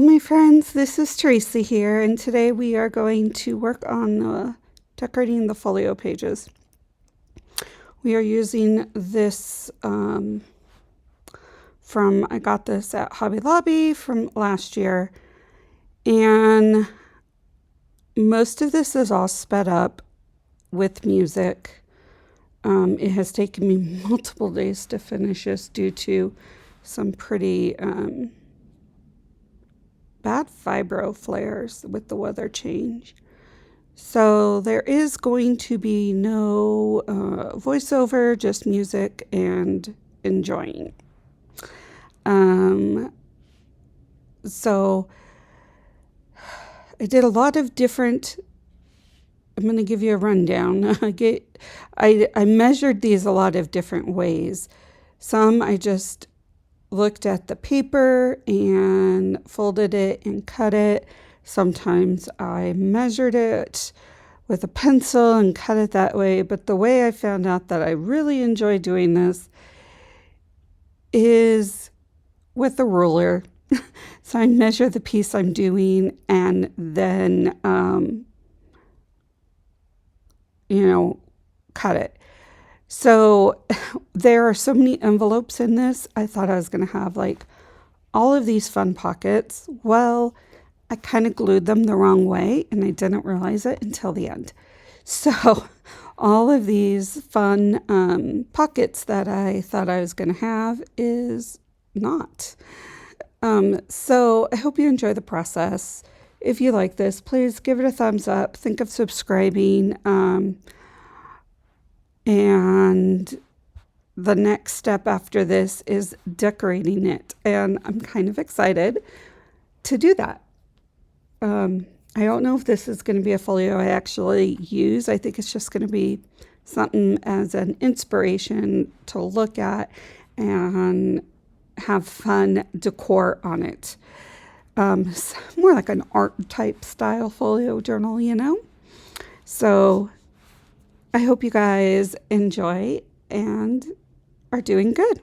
my friends, this is Tracy here, and today we are going to work on decorating the folio pages. We are using this I got this at Hobby Lobby from last year, and most of this is all sped up with music. It has taken me multiple days to finish this due to some pretty bad fibro flares with the weather change. So there is going to be no voiceover, just music and enjoying. So I did a lot of different. I'm going to give you a rundown. I measured these a lot of different ways. Some I just looked at the paper and folded it and cut it. Sometimes I measured it with a pencil and cut it that way. But the way I found out that I really enjoy doing this is with a ruler. So I measure the piece I'm doing and then, cut it. So there are so many envelopes in this. I thought I was going to have like all of these fun pockets. Well, I kind of glued them the wrong way and I didn't realize it until the end. So all of these fun pockets that I thought I was going to have is not. So I hope you enjoy the process. If you like this, please give it a thumbs up. Think of subscribing. And the next step after this is decorating it. And I'm kind of excited to do that. I don't know if this is going to be a folio I actually use. I think it's just going to be something as an inspiration to look at and have fun decor on it. More like an art type style folio journal, So I hope you guys enjoy and are doing good.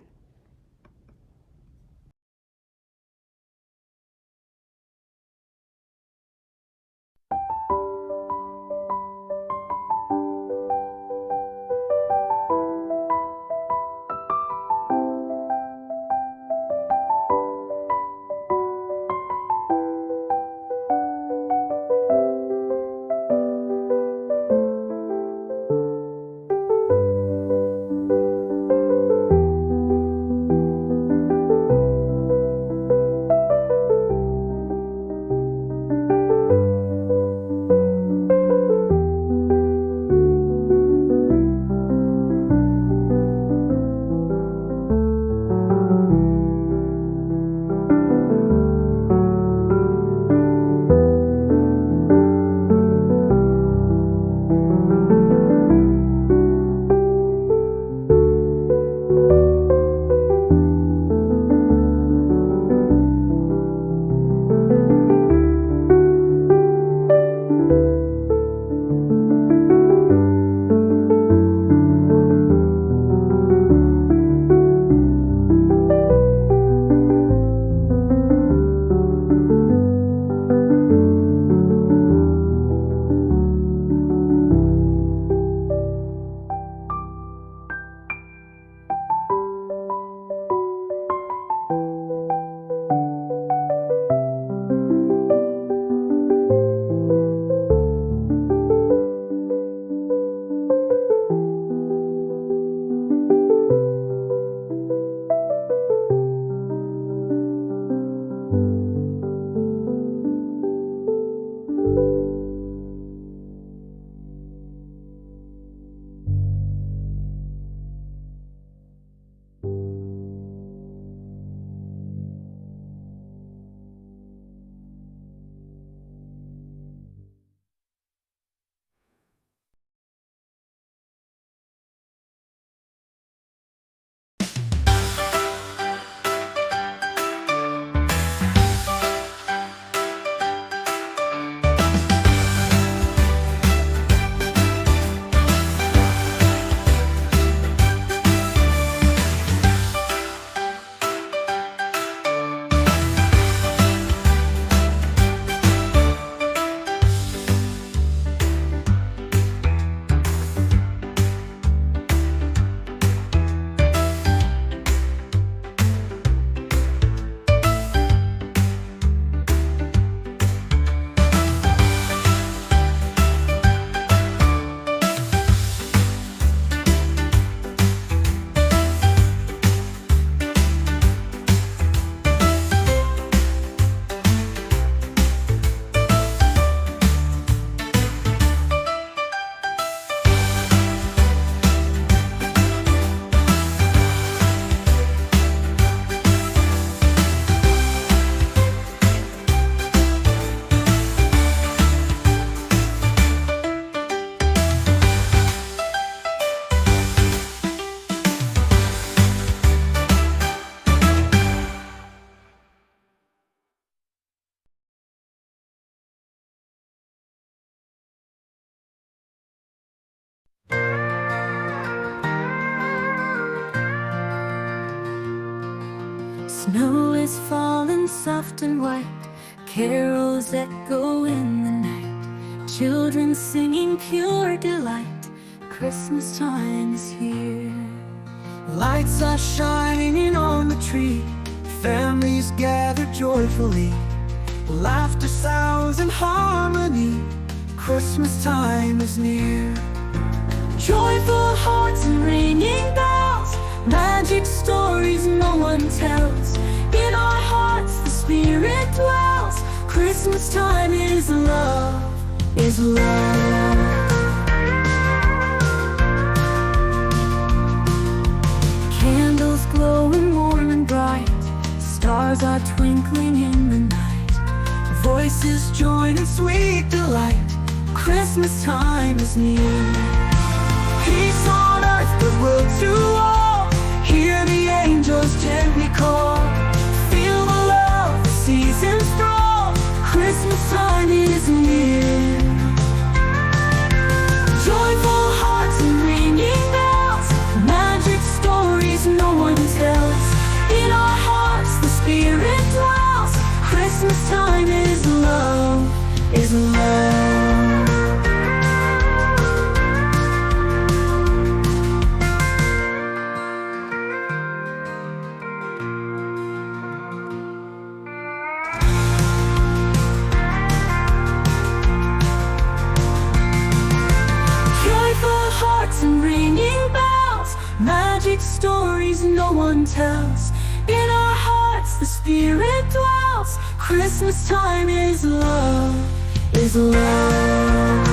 Snow is falling soft and white, carols echo in the night, children singing pure delight, Christmas time is here. Lights are shining on the tree, families gather joyfully, laughter sounds in harmony, Christmas time is near. Joyful hearts and ringing bells, magic stories no one tells. In our hearts the Spirit dwells, Christmas time is love, is love. Candles glowing warm and bright, stars are twinkling in the night, Voices join in sweet delight, Christmas time is near. peace on earth, goodwill to all. Hear the angels gently call. Feel the love, the seasons thrall, Christmas time is near. Joyful hearts and ringing bells, magic stories no one tells. In our hearts the Spirit dwells, Christmas time is love, is love. Joyful hearts and ringing bells, magic stories no one tells. In our hearts the Spirit dwells, Christmas time is love, is love.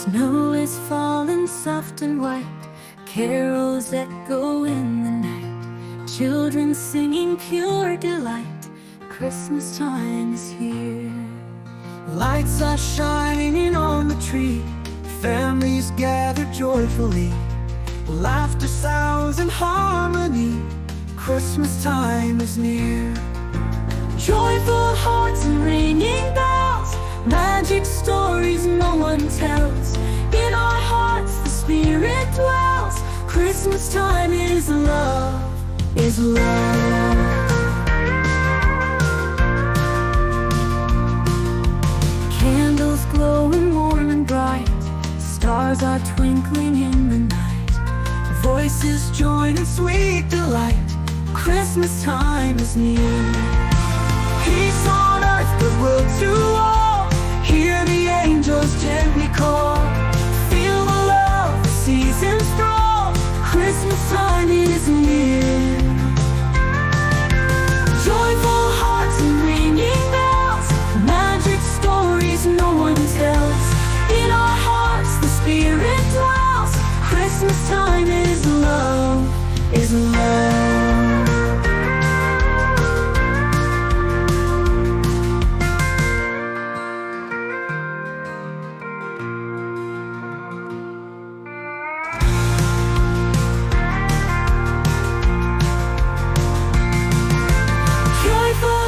Snow is falling soft and white, carols echo in the night, children singing pure delight. Christmas time is here. Lights are shining on the tree, families gather joyfully, laughter sounds in harmony. Christmas time is near. Joyful hearts and ringing bells, magic stories no one tells. In our hearts the Spirit dwells. Christmas time is love, is love. Candles glowing warm and bright, stars are twinkling in the night, Voices join in sweet delight. Christmas time is near. Peace on earth, goodwill to all. Hear the angels gently call. Feel the love, the season's thrall. Christmas time is near. Joyful hearts and ringing bells, magic stories no one tells. In our hearts the Spirit dwells. Christmas time is love, is love.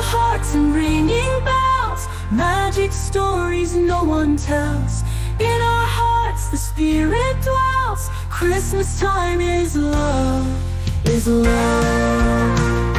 Hearts and ringing bells, magic stories no one tells. In our hearts the Spirit dwells. Christmas time is love, is love.